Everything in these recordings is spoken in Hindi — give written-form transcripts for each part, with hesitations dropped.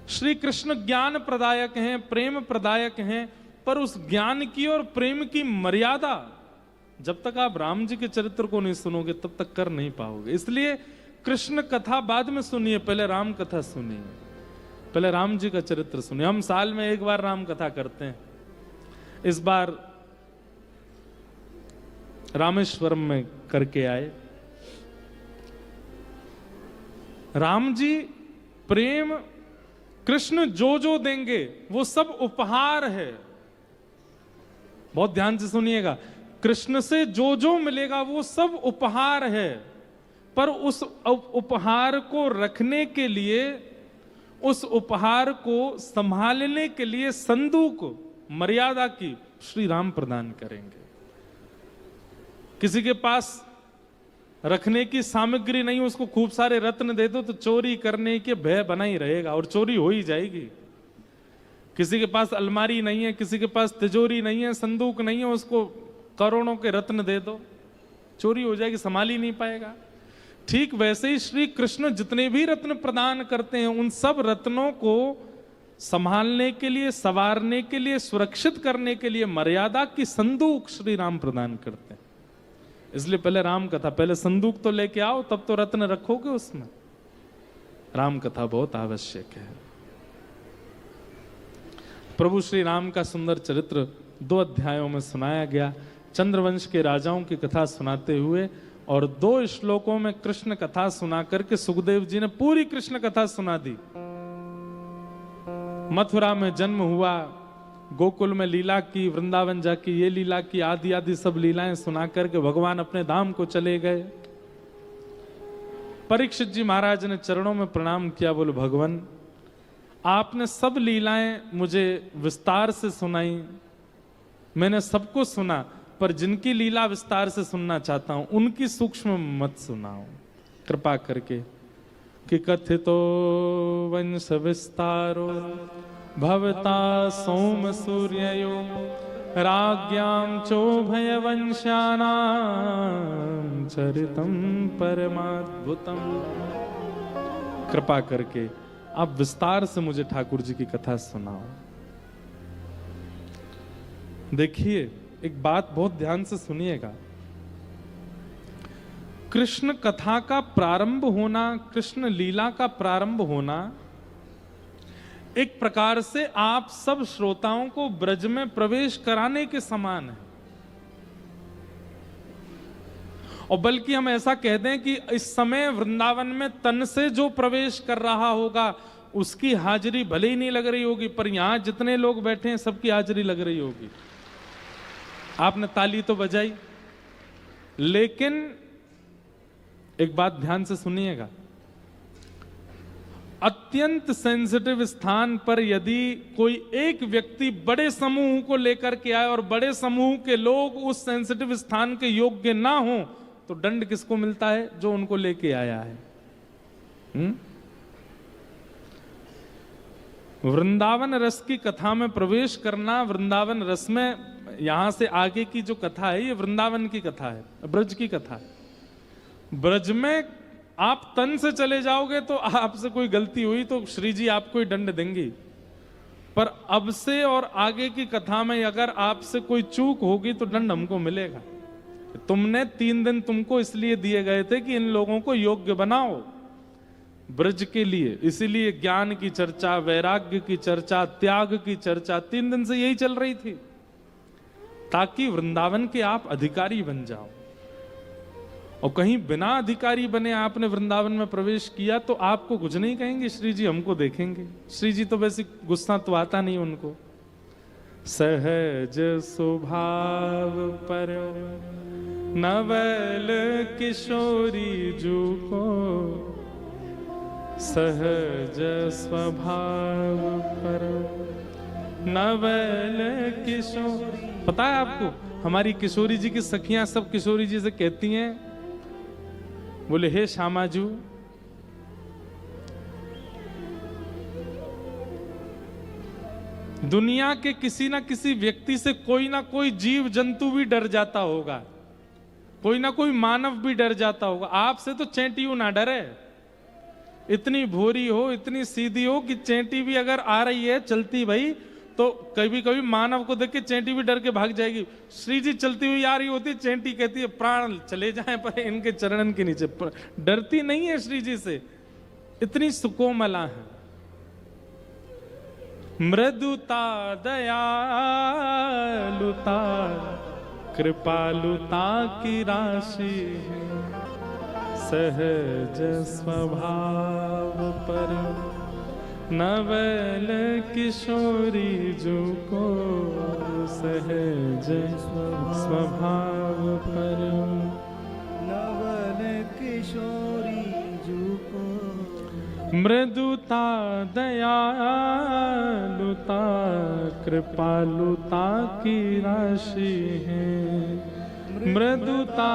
श्री कृष्ण ज्ञान प्रदायक हैं, प्रेम प्रदायक हैं, पर उस ज्ञान की और प्रेम की मर्यादा जब तक आप राम जी के चरित्र को नहीं सुनोगे तब तक कर नहीं पाओगे। इसलिए कृष्ण कथा बाद में सुनिए, पहले राम कथा सुनिए, पहले राम जी का चरित्र सुनिए। हम साल में एक बार राम कथा करते हैं, इस बार रामेश्वरम में करके आए। राम जी प्रेम कृष्ण जो जो देंगे वो सब उपहार है। बहुत ध्यान से सुनिएगा, कृष्ण से जो जो मिलेगा वो सब उपहार है, पर उस उपहार को रखने के लिए, उस उपहार को संभालने के लिए संदूक मर्यादा की श्री राम प्रदान करेंगे। किसी के पास रखने की सामग्री नहीं, उसको खूब सारे रत्न दे दो तो चोरी करने के भय बना ही रहेगा और चोरी हो ही जाएगी। किसी के पास अलमारी नहीं है, किसी के पास तिजोरी नहीं है, संदूक नहीं है, उसको करोड़ों के रत्न दे दो, चोरी हो जाएगी, संभाल ही नहीं पाएगा। ठीक वैसे ही श्री कृष्ण जितने भी रत्न प्रदान करते हैं उन सब रत्नों को संभालने के लिए, संवारने के लिए, सुरक्षित करने के लिए मर्यादा की संदूक श्री राम प्रदान करते हैं। इसलिए पहले राम कथा, पहले संदूक तो लेके आओ तब तो रत्न रखोगे उसमें। राम कथा बहुत आवश्यक है। प्रभु श्री राम का सुंदर चरित्र 2 अध्यायों में सुनाया गया। चंद्रवंश के राजाओं की कथा सुनाते हुए और 2 श्लोकों में कृष्ण कथा सुना करके सुखदेव जी ने पूरी कृष्ण कथा सुना दी। मथुरा में जन्म हुआ, गोकुल में लीला की, वृंदावन जाके ये लीला की, आदि आदि सब लीलाएं सुना करके भगवान अपने धाम को चले गए। परीक्षित जी महाराज ने चरणों में प्रणाम किया, बोले भगवान आपने सब लीलाएं मुझे विस्तार से सुनाई, मैंने सबको सुना, पर जिनकी लीला विस्तार से सुनना चाहता हूं उनकी सूक्ष्म मत सुनाओ कृपा करके। कि कथितो वंश विस्तारो भवता सोम सूर्ययो राज्ञां चोभय वंशानां चरितम परमाद्भुतम। कृपा करके आप विस्तार से मुझे ठाकुर जी की कथा सुनाओ। देखिए एक बात बहुत ध्यान से सुनिएगा, कृष्ण कथा का प्रारंभ होना, कृष्ण लीला का प्रारंभ होना एक प्रकार से आप सब श्रोताओं को ब्रज में प्रवेश कराने के समान है। और बल्कि हम ऐसा कह दें कि इस समय वृंदावन में तन से जो प्रवेश कर रहा होगा उसकी हाजिरी भले ही नहीं लग रही होगी, पर यहां जितने लोग बैठे हैं सबकी हाजिरी लग रही होगी। आपने ताली तो बजाई, लेकिन एक बात ध्यान से सुनिएगा, अत्यंत सेंसिटिव स्थान पर यदि कोई एक व्यक्ति बड़े समूह को लेकर के आए और बड़े समूह के लोग उस सेंसिटिव स्थान के योग्य ना हो तो दंड किसको मिलता है? जो उनको लेके आया है। वृंदावन रस की कथा में प्रवेश करना, वृंदावन रस में, यहां से आगे की जो कथा है ये वृंदावन की कथा है, ब्रज की कथा है। ब्रज में आप तन से चले जाओगे तो आपसे कोई गलती हुई तो श्री जी आपको ही दंड देंगी, पर अब से और आगे की कथा में अगर आपसे कोई चूक होगी तो दंड हमको मिलेगा। तुमने 3 दिन तुमको इसलिए दिए गए थे कि इन लोगों को योग्य बनाओ ब्रज के लिए, इसीलिए ज्ञान की चर्चा, वैराग्य की चर्चा, त्याग की चर्चा 3 दिन से यही चल रही थी, ताकि वृंदावन के आप अधिकारी बन जाओ। और कहीं बिना अधिकारी बने आपने वृंदावन में प्रवेश किया तो आपको कुछ नहीं कहेंगे, श्री जी हमको देखेंगे। श्री जी तो वैसे गुस्सा तो आता नहीं उनको। सहज स्वभाव पर नवल किशोरी जू को, सहज स्वभाव पर नवल किशोरी। पता है आपको हमारी किशोरी जी की सखियां सब किशोरी जी से कहती हैं, बोले हे श्यामाजू, दुनिया के किसी ना किसी व्यक्ति से कोई ना कोई जीव जंतु भी डर जाता होगा, कोई ना कोई मानव भी डर जाता होगा, आपसे तो चैंटियू ना डरे। इतनी भोरी हो, इतनी सीधी हो कि चेंटी भी अगर आ रही है चलती भाई, तो कभी कभी मानव को देख के चेंटी भी डर के भाग जाएगी। श्री जी चलती हुई आ रही होती, चेंटी कहती है प्राण चले जाएं पर इनके चरणन के नीचे, डरती नहीं है श्री जी से, इतनी सुकोमला है। मृदुता दयालुता कृपालुता की राशि है, सहज स्वभाव पर नवल किशोरी जो को, सहज स्वभाव पर नवल किशोरी जो को। मृदुता दयालुता कृपालुता की राशि है, मृदुता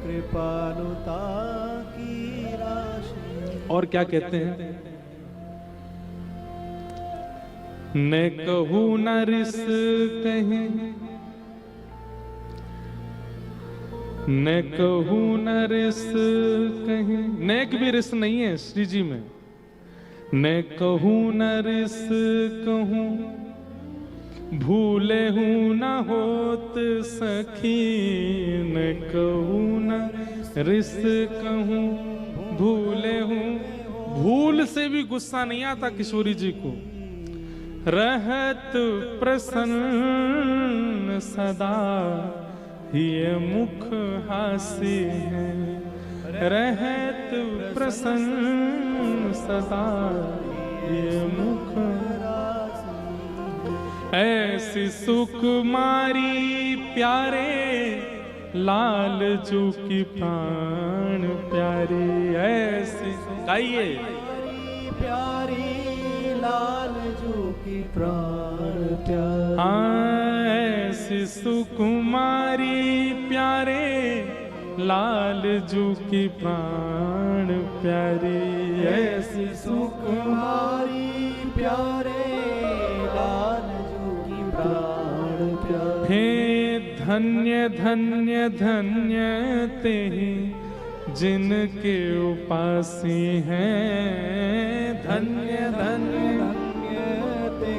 कृपालुता की राशि। और क्या कहते हैं, न कहू न रिस कहीं, न कहू न रिस कहीं, नेक भी रिस नहीं है श्री जी में, न कहू न रिस कहूं, भूले हूं न होत सखी, न कहूं न रिस कहूं, भूले हूं, भूल से भी गुस्सा नहीं आता किशोरी जी को, रहत प्रसन्न सदा ये मुख हासी है, रहत प्रसन्न सदा ये मुख, ऐसी सुकुमारी प्यारे लाल जू की प्राण प्यारी, ऐसी गाइए प्यारी लाल जू की प्राण प्यारी। ऐसी सुकुमारी प्यारे लाल जू की प्राण प्यारी, ऐसी सुकुमारी प्यारे लाल जू की प्राण प्यारी। हे धन्य धन्य धन्य ते जिनके उपासी हैं, धन्य धन्य धन्य ते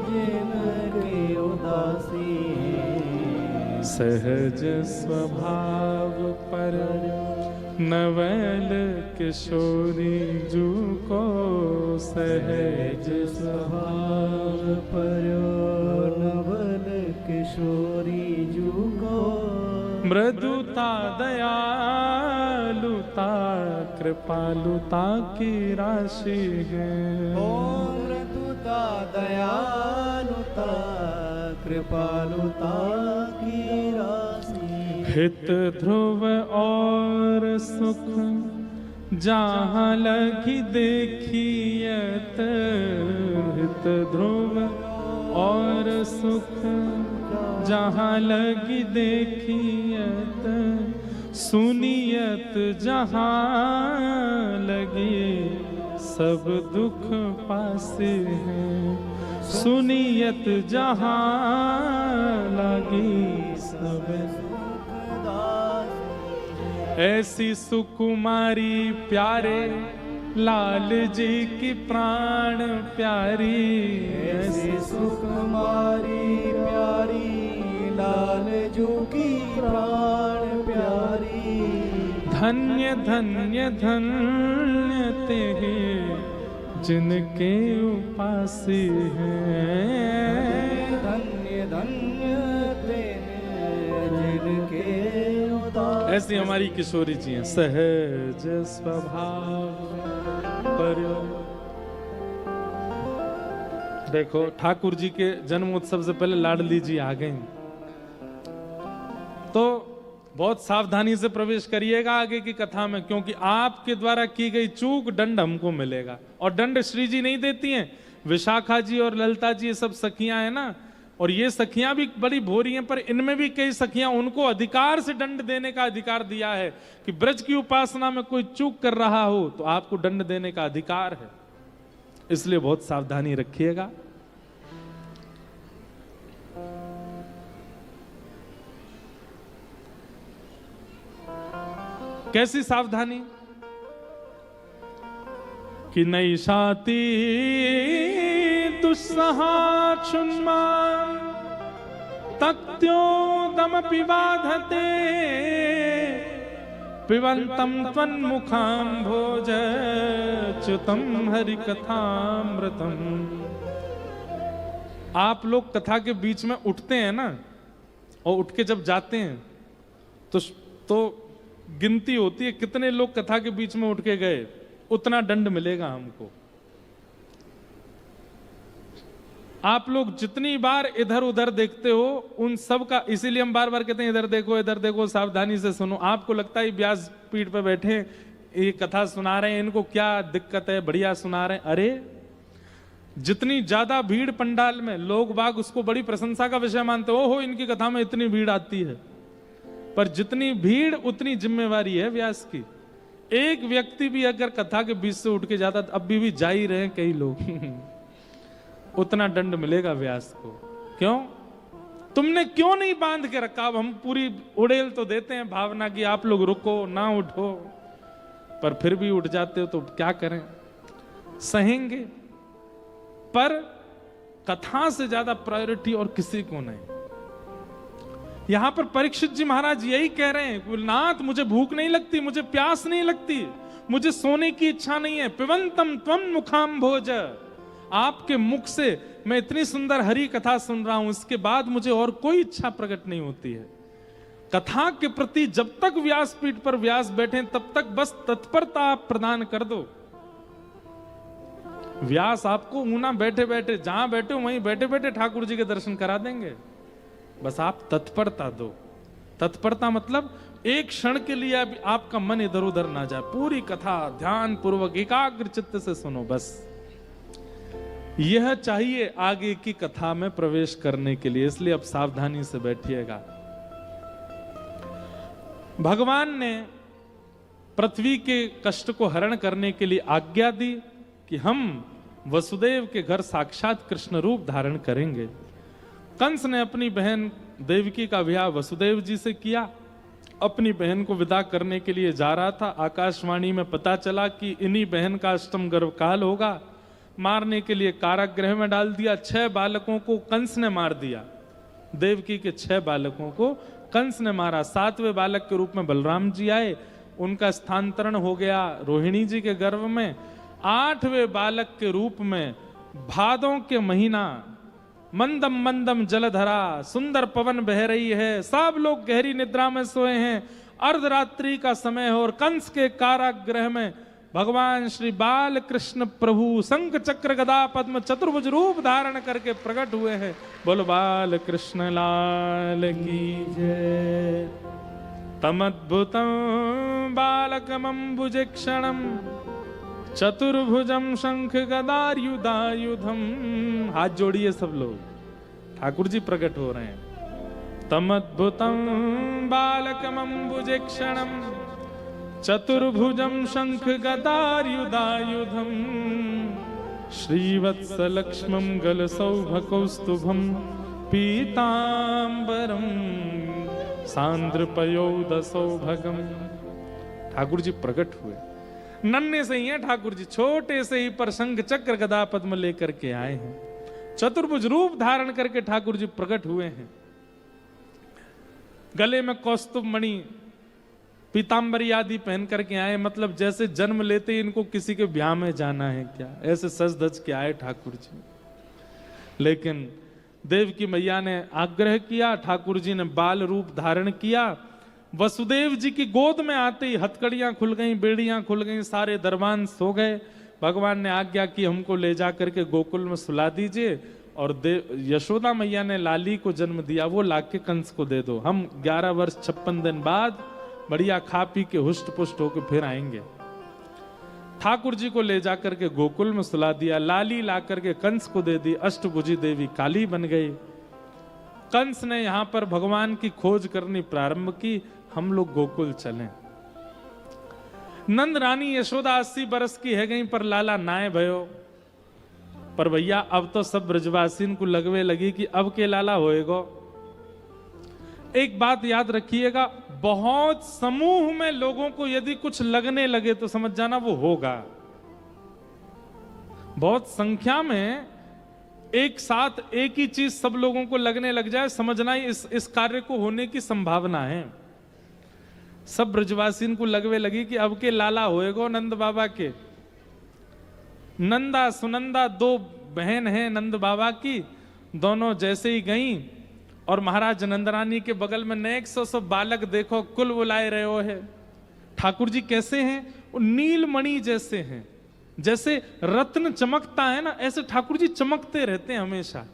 जिनके उदासी हैं, सहज स्वभाव पर नवल किशोरी जू को, सहज स्वभाव पर नवल किशोरी जू को। मृदुता दयालुता कृपालुता की राशि है, मृदुता दयालुता कृपालुता की राशि। हित ध्रुव और सुख जहाँ लगी देखियत, हित ध्रुव और सुख जहाँ लगी देखियत, सुनियत जहाँ लगी सब दुख पासे हैं, सुनियत जहाँ लगी सब, ऐसी सुकुमारी प्यारे लाल जी की प्राण प्यारी, ऐसी सुकुमारी प्यारी लाल जू की प्राण प्यारी। धन्य धन्य धन्य ते जिनके उपासी हैं, धन्य धन्य ते जिनके उदासी। ऐसी हमारी किशोरी जी हैं, सहज स्वभाव पर। देखो ठाकुर जी के जन्म उत्सव से पहले लाडली जी आ गए, तो बहुत सावधानी से प्रवेश करिएगा आगे की कथा में, क्योंकि आपके द्वारा की गई चूक दंड हमको मिलेगा, और दंड श्री जी नहीं देती हैं, विशाखा जी और ललिता जी ये सब सखियां हैं ना, और ये सखियां भी बड़ी भोरी हैं, पर इनमें भी कई सखियां, उनको अधिकार से दंड देने का अधिकार दिया है कि ब्रज की उपासना में कोई चूक कर रहा हो तो आपको दंड देने का अधिकार है, इसलिए बहुत सावधानी रखिएगा। कैसी सावधानी कि नैषाति दुस्सहा क्षुन्मान तक्त्योदमपि बाधते पिबन्तं त्वन्मुखाम्भोज च्युतं हरिकथामृतम। आप लोग कथा के बीच में उठते हैं ना, और उठ के जब जाते हैं तो गिनती होती है कितने लोग कथा के बीच में उठ के गए, उतना दंड मिलेगा हमको। आप लोग जितनी बार इधर उधर देखते हो उन सब का, इसीलिए हम बार बार कहते हैं इधर देखो, सावधानी से सुनो। आपको लगता है व्यास पीठ पे बैठे ये कथा सुना रहे हैं, इनको क्या दिक्कत है, बढ़िया सुना रहे हैं। अरे जितनी ज्यादा भीड़ पंडाल में, लोग बाग उसको बड़ी प्रशंसा का विषय मानते हो, ओहो इनकी कथा में इतनी भीड़ आती है। पर जितनी भीड़ उतनी जिम्मेवारी है व्यास की। एक व्यक्ति भी अगर कथा के बीच से उठ के जाता, अभी भी जा ही रहे कई लोग उतना दंड मिलेगा व्यास को। क्यों? तुमने क्यों नहीं बांध के रखा? अब हम पूरी उड़ेल तो देते हैं भावना की आप लोग रुको ना उठो, पर फिर भी उठ जाते हो तो क्या करें, सहेंगे। पर कथा से ज्यादा प्रायोरिटी और किसी को नहीं। यहां पर परीक्षित जी महाराज यही कह रहे हैं, नाथ मुझे भूख नहीं लगती, मुझे प्यास नहीं लगती, मुझे सोने की इच्छा नहीं है। पिबन्तं त्वं मुखाम्भोज, आपके मुख से मैं इतनी सुंदर हरि कथा सुन रहा हूं, इसके बाद मुझे और कोई इच्छा प्रकट नहीं होती है। कथा के प्रति जब तक व्यासपीठ पर व्यास बैठे तब तक बस तत्परता आप प्रदान कर दो। व्यास आपको ऊना बैठे बैठे, जहां बैठे हो वहीं बैठे बैठे ठाकुर जी के दर्शन करा देंगे। बस आप तत्परता दो। तत्परता मतलब एक क्षण के लिए आपका मन इधर उधर ना जाए, पूरी कथा ध्यान पूर्वक एकाग्र चित्त से सुनो। बस यह चाहिए आगे की कथा में प्रवेश करने के लिए। इसलिए अब सावधानी से बैठिएगा। भगवान ने पृथ्वी के कष्ट को हरण करने के लिए आज्ञा दी कि हम वसुदेव के घर साक्षात कृष्ण रूप धारण करेंगे। कंस ने अपनी बहन देवकी का विवाह वसुदेव जी से किया। अपनी बहन को विदा करने के लिए जा रहा था, आकाशवाणी में पता चला कि इन्हीं बहन का अष्टम गर्भकाल होगा। मारने के लिए कारागृह में डाल दिया। 6 बालकों को कंस ने मार दिया। देवकी के 6 बालकों को कंस ने मारा। 7वें बालक के रूप में बलराम जी आए, उनका स्थानांतरण हो गया रोहिणी जी के गर्भ में। 8वें बालक के रूप में भादों के महीना, मंदम मंदम जलधरा, सुंदर पवन बह रही है, सब लोग गहरी निद्रा में सोए हैं, अर्धरात्रि का समय है और कंस के कारागृह में भगवान श्री बाल कृष्ण प्रभु शंख चक्र गदा पद्म चतुर्भुज रूप धारण करके प्रकट हुए हैं। बोलो बाल कृष्ण लाल की जय। तमद्भुतम बालकमंबुज क्षणम चतुर्भुजम शंख गदायुधायुधम। हाथ जोड़िए सब लोग, ठाकुर जी प्रकट हो रहे हैं। तमद्भुतम बालकमंबुज क्षणम चतुर्भुजम शंख गदायुधायुधम श्रीवत्सलक्ष्मं गलसौभकौस्तुभं पीतांबरम सांद्रपयोदसौभगम। ठाकुर जी प्रकट हुए। नन्हे से ही हैं ठाकुर जी, छोटे से ही पर शंख चक्र गदा पद्म लेकर के आए हैं। चतुर्भुज रूप धारण करके ठाकुर जी प्रकट हुए हैं। गले में कौस्तुभ मणि पीतांबरी आदि पहन करके आए, मतलब जैसे जन्म लेते ही इनको किसी के ब्याह में जाना है क्या, ऐसे सज धज के आए ठाकुर जी। लेकिन देव की मैया ने आग्रह किया, ठाकुर जी ने बाल रूप धारण किया। वसुदेव जी की गोद में आते ही हथकड़ियां खुल गईं, बेड़ियां खुल गईं, सारे दरबान सो गए। भगवान ने आज्ञा की हमको ले जा करके गोकुल में सुला दीजिए, और यशोदा मैया ने लाली को जन्म दिया, वो लाके कंस को दे दो, हम 11 वर्ष 56 दिन बाद बढ़िया खा पी के हुष्ट पुष्ट होकर फिर आएंगे। ठाकुर जी को ले जाकर के गोकुल में सुला दिया, लाली ला करके कंस को दे दी, अष्टभुजी देवी काली बन गई। कंस ने यहां पर भगवान की खोज करनी प्रारंभ की, हम लोग गोकुल चलें। नंद रानी यशोदा 80 बरस की है गई, पर लाला नाय भयो। पर भैया अब तो सब ब्रजवासीन को लगवे लगी कि अब के लाला होएगो। एक बात याद रखिएगा, बहुत समूह में लोगों को यदि कुछ लगने लगे तो समझ जाना वो होगा। बहुत संख्या में एक साथ एक ही चीज सब लोगों को लगने लग जाए, समझना ही इस कार्य को होने की संभावना है। सब ब्रजवासी को लगवे लगी कि अब के लाला होएगो नंद बाबा के। नंदा सुनंदा दो बहन हैं नंद बाबा की, दोनों जैसे ही गईं और महाराज नंदरानी के बगल में नेक सौ बालक देखो कुल बुलाए रहे हो है। ठाकुर जी कैसे हैं? वो नीलमणि जैसे हैं, जैसे रत्न चमकता है ना, ऐसे ठाकुर जी चमकते रहते हैं हमेशा।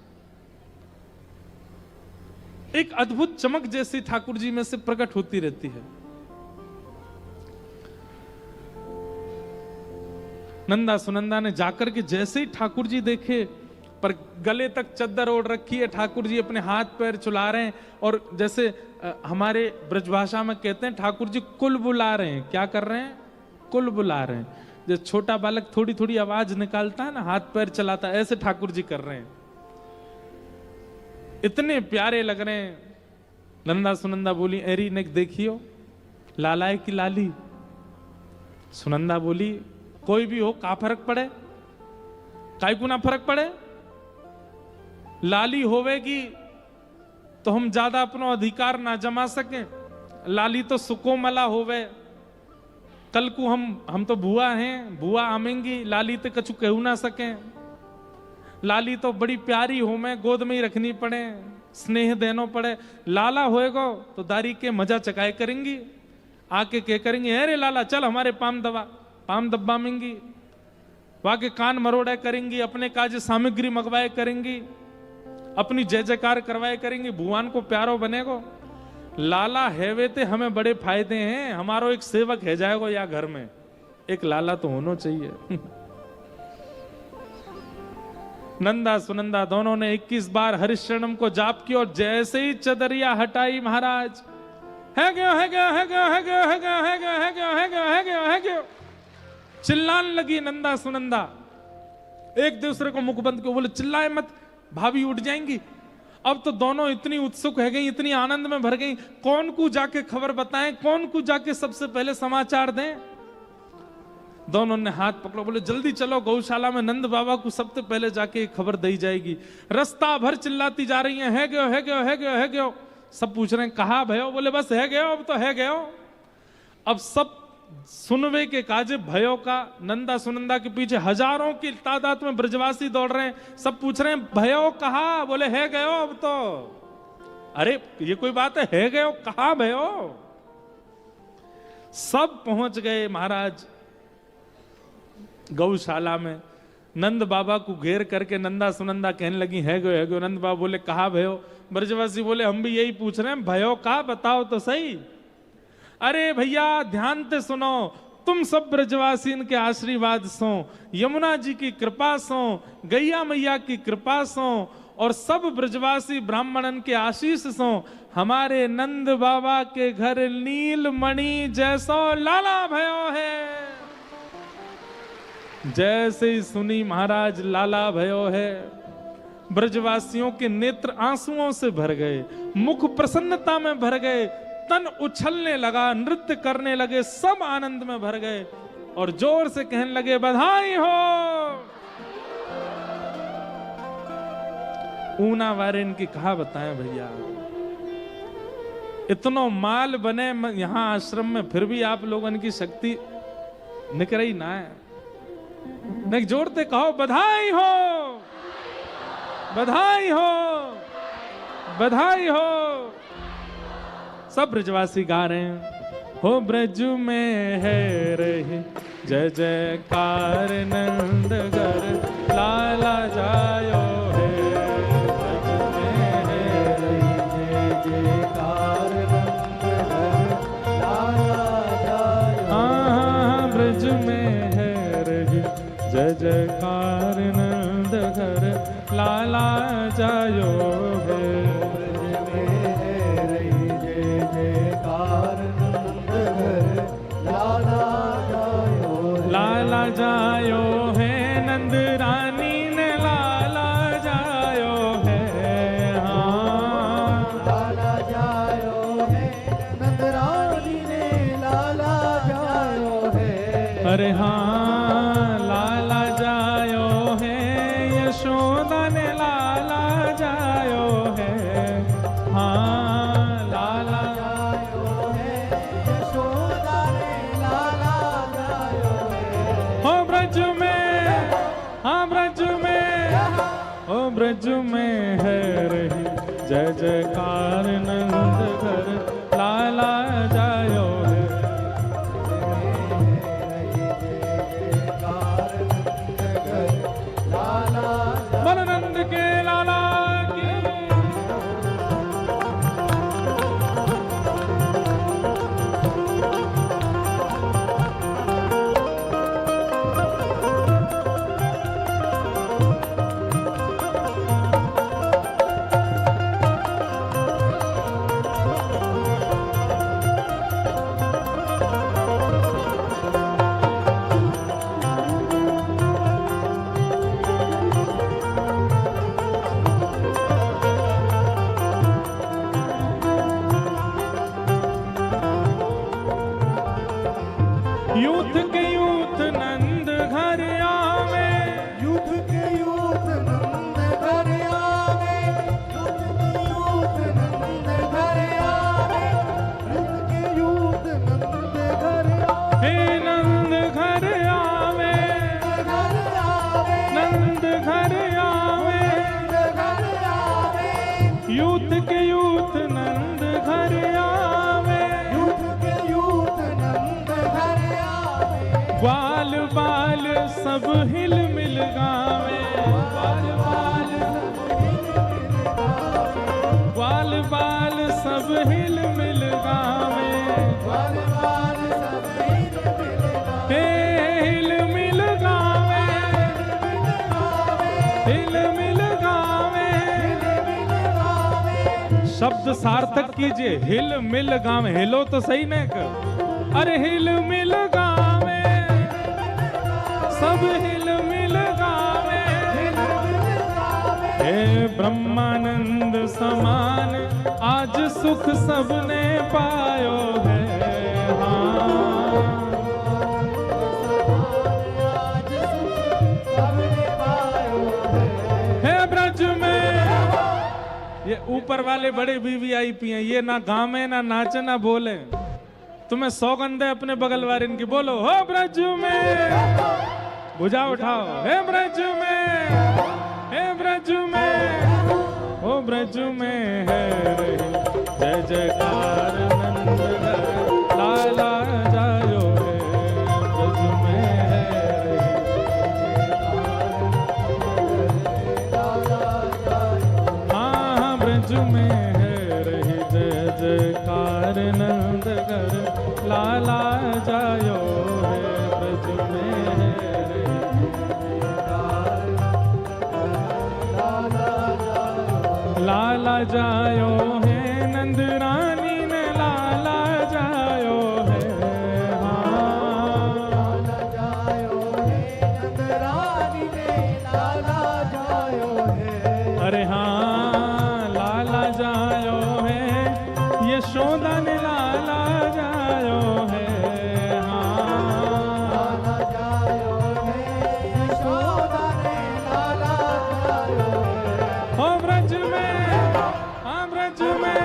एक अद्भुत चमक जैसी ठाकुर जी में से प्रकट होती रहती है। नंदा सुनंदा ने जाकर के जैसे ही ठाकुर जी देखे, पर गले तक चद्दर ओढ़ रखी है, ठाकुर जी अपने हाथ पैर चुला रहे हैं और जैसे हमारे ब्रजभाषा में कहते हैं ठाकुर जी कुल बुला रहे हैं। क्या कर रहे हैं? कुल बुला रहे हैं। जो छोटा बालक थोड़ी थोड़ी आवाज निकालता है ना, हाथ पैर चलाता है, ऐसे ठाकुर जी कर रहे हैं। इतने प्यारे लग रहे हैं। नंदा सुनंदा बोली, एरी ने देखियो लालाए की लाली। सुनंदा बोली, कोई भी हो का फर्क पड़े, काई को ना फर्क पड़े, लाली होवेगी तो हम ज्यादा अपना अधिकार ना जमा सके। लाली तो सुकोमला होवे, कल को हम तो बुआ हैं, बुआ आमेंगी, लाली तो कछु कहू ना सके। लाली तो बड़ी प्यारी हो, मैं गोद में ही रखनी पड़े, स्नेह देनो पड़े। लाला होएगो तो दारी के मजा चकाए करेंगी, आके कह करेंगी अरे लाला चल हमारे पाम दब्बा मेंगी, वहां के कान मरोड़े करेंगी, अपने काज सामग्री मंगवाए करेंगी, अपनी जय जयकार करवाए करेंगी, भगवान को प्यारो बनेगो। लाला हैवे ते हमें बड़े फायदे हैं, हमारो एक सेवक है जाएगो या घर में, एक लाला तो होना चाहिए। नंदा सुनंदा दोनों ने 21 बार हरिशरणम को जाप किया और जैसे ही चदरिया हटाई महाराज है गयो चिल्लाने लगी नंदा सुनंदा। एक दूसरे को मुख बंद क्यों बोले, चिल्लाए मत भाभी उठ जाएंगी। अब तो दोनों इतनी उत्सुक है गई, इतनी आनंद में भर गई, कौन को जाके खबर बताएं, कौन को जाके सबसे पहले समाचार दें। दोनों ने हाथ पकड़ो, बोले जल्दी चलो गौशाला में नंद बाबा को सबसे पहले जाके खबर दी जाएगी। रास्ता भर चिल्लाती जा रही है गयो है गयो है गयो है गयो। सब पूछ रहे हैं कहा भयो, बोले बस है गयो, अब तो है गयो। अब सब सुनवे के काजे भयो का, नंदा सुनंदा के पीछे हजारों की तादाद में ब्रजवासी दौड़ रहे हैं। सब पूछ रहे हैं भयो कहा, बोले है गयो अब तो। अरे ये कोई बात है गयो कहा भयो। सब पहुंच गए महाराज गौशाला में। नंद बाबा को घेर करके नंदा सुनंदा कहने लगी है गयो। नंद बाबा बोले कहा भयो। ब्रजवासी बोले हम भी यही पूछ रहे हैं भयो का, बताओ तो सही। अरे भैया ध्यान से सुनो, तुम सब ब्रजवासी के आशीर्वाद सो, यमुना जी की कृपा सो, गैया मैया की कृपा सो और सब ब्रजवासी ब्राह्मणन के आशीष सो, हमारे नंद बाबा के घर नीलमणि जैसो लाला भयो है। जैसे ही सुनी महाराज लाला भयो है, ब्रजवासियों के नेत्र आंसुओं से भर गए, मुख प्रसन्नता में भर गए, तन उछलने लगा, नृत्य करने लगे, सब आनंद में भर गए और जोर से कहने लगे बधाई हो। ऊना वारे इनकी कहा बताएं भैया, इतना माल बने यहां आश्रम में, फिर भी आप लोगों की शक्ति निकल ही ना है। नहीं जोड़ते कहो बधाई हो, बधाई हो, बधाई हो। सब ब्रजवासी गा रहे हैं हो ब्रज में है रही जय जयकार नंदगर लाला जायो है। ब्रज में है रही जय जयकार नंदगर लाला जायो। हाँ ब्रज में है रही जय जयकार नंदगर लाला जायो है। लाला जायो है नंद रानी ने लाला जायो है। हाँ लाला जायो ब्रज में, हाँ ब्रज में, ओ ब्रज में है रही जय जयकार नंद घर लाला जायो है। मन नंद के लाला की। यूथ के यूथ नंद घर आवे, यूथ के यूथ नंद घर आवे, यूथ के यूथ नंद घर आवे, यूथ के यूथ नंद घर आवे, हे नंद घर आवे, घर आवे, नंद घर आवे, घर आवे, यूथ के यूथ नंद घर आवे, यूथ के यूथ नंद घर आवे, ग्वाल बाल सब हिल मिल गावे, बाल बाल ग्वाल बाल सब हिल मिल गावे, बाल बाल सब हे हिल मिल गावे, हिल मिल गावे। शब्द सार्थक कीजिए, हिल मिल गावे, हिलो तो सही नहीं कर, अरे हिल मिल गावे, सब हिल मिल गावे। हे ब्रह्मानंद समान आज सुख सबने पायो है, हाँ। हे ब्रज में, ये ऊपर वाले बड़े वीवीआईपी हैं, ये ना गावे ना नाचे ना बोले, तुम्हें सौगंध है अपने बगल वाले इनकी, बोलो हो ब्रज में, भुजा उठाओ, हे ब्रज में, हे ब्रज में, ओ ब्रज में है रही जय जयकार नंद घर लाला जायो है, ब्रज में है रही, हाँ ब्रज में है रही जय जयकार नंद घर लाला जायो है, ब्रज में है रही। लाला जायो है नंद रानी ने लाला जायो है, हाँ। अरे हाँ लाला जायो है, यशोदा ने लाला जायो है, हाँ। हो ब्रज में, हाँ ब्रज में,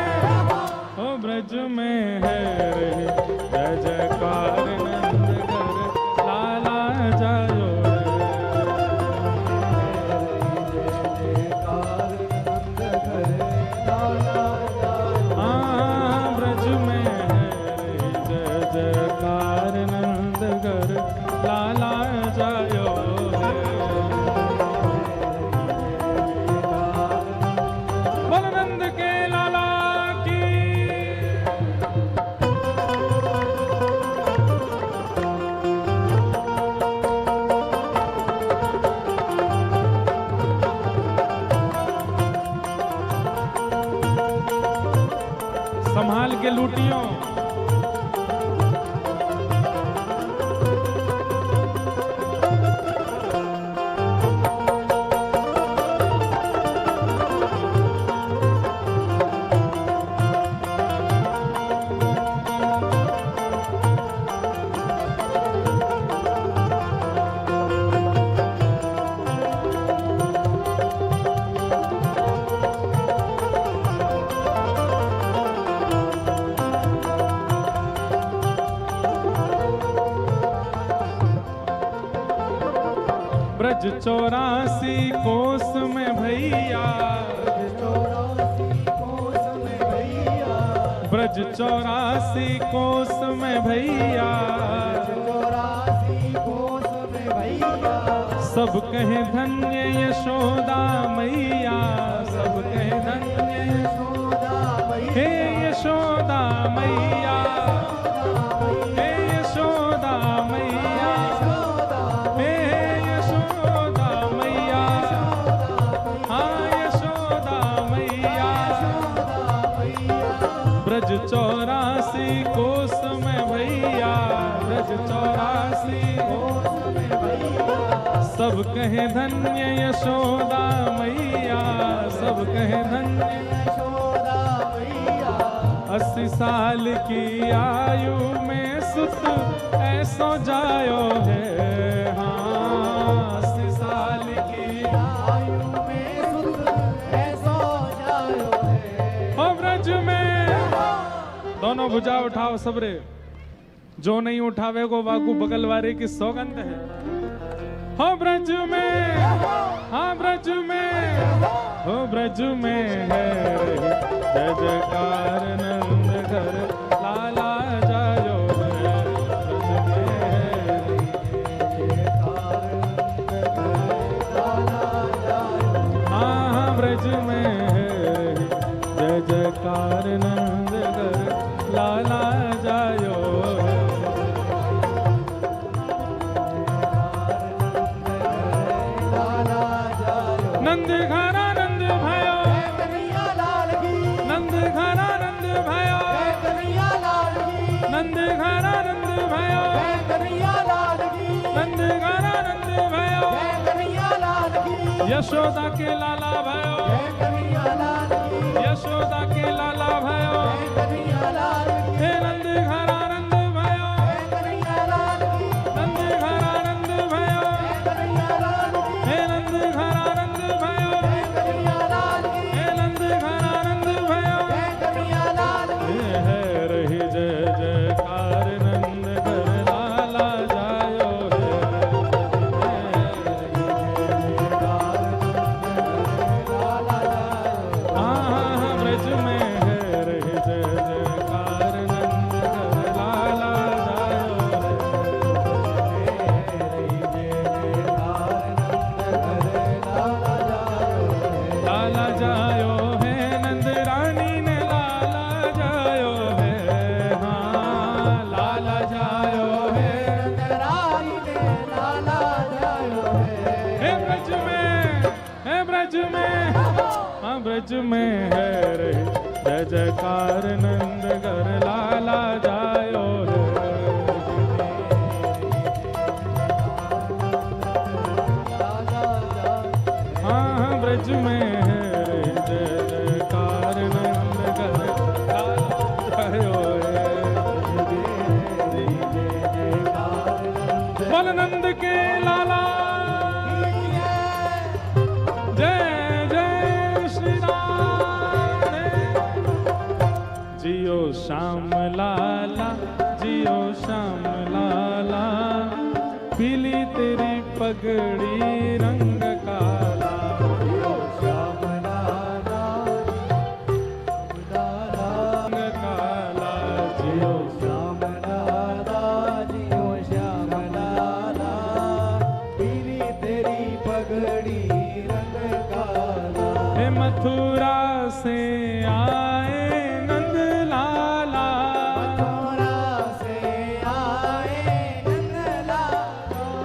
ब्रज 84 कोस में भैया, ब्रज 84 कोस में भैया, सब कहे धन्य यशोदा मैया, सब कहे धन्य हे यशोदा मैया, हे यशोदा मैया, हे यशोदा मैया, हाँ यशोदा मैया। ब्रज 84 कोस में भैया, ब्रज 84 सब कहे धन्य यशोदा मैया, सब कहे धन्य यशोदा मैया। 80 साल की आयु में सुत ऐसो जायो है, हाँ 80 साल की आयु में सुत ऐसो जायो है। ओ ब्रज में दोनों भुजा उठाओ सबरे, जो नहीं उठावे को वाकू बगल वाले की सौगंध है। हो ब्रज में, हाँ ब्रज में, हो ब्रज में है जय जयकार नंद घर लाला जायो है, ब्रज में है हाँ ब्रज में है जय जयकार नंद घर लाला जायो है। नंद घरा नंद भयो, नंद घरा नंद भयो, नंद घरा नंद भयो, नंद घरा नंद भयो, यशोदा के लाला भयो, यशोदा के लाला भयो, हे नंद घरा नंद भयो, नंद घरा नंद भयो, हे नंद घरा नंद भयो, हे नंद घरा नंद भयो, है रही जय जयकार नंद घर लाला जायो है, हाँ ब्रज में है रही जय जयकार नंद घर लाला जायो लाला जायो है, नंद रानी ने लाला जायो है, हाँ लाला जायो है, हे ब्रज में, हे ब्रज में, हाँ ब्रज में है रही जय जयकार नंद घर लाला जायो है। हाँ ब्रज में है रही जय जयकार नंद घर लाला जायो है। बोल नंद के लाला जय जय श्री राम। जियो श्याम लाला, जियो श्याम लाला, पीली तेरी पगड़ी रंग काला, जियो श्याम लाला, रंग काला, जियो श्याम लाला, जियो श्याम लाला, पीली तेरी पगड़ी रंग काला। हे मथुरा से आए नंद लाला, मथुरा से आए नंद लाला,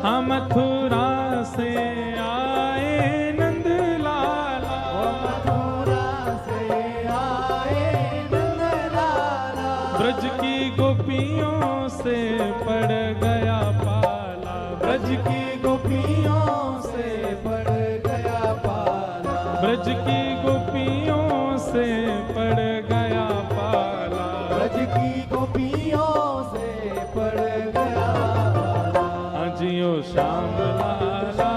हाँ मथुरा से आए नंद लाला, मथुरा से आए नंद लाला। ब्रज की गोपियों से पड़ गया पाला, ब्रज की गोपियों से पड़ गया पाला, ब्रज की गोपियों से पड़ गया पाला, ब्रज की गोपियों से पड़ गया पाला। जियो श्याम लाला,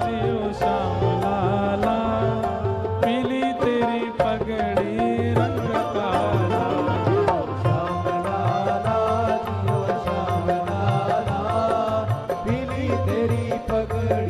जियो श्याम लाला, पीली तेरी पगड़ी रंग काला, जियो श्याम लाला, जियो श्याम लाला, पीली तेरी पगड़ी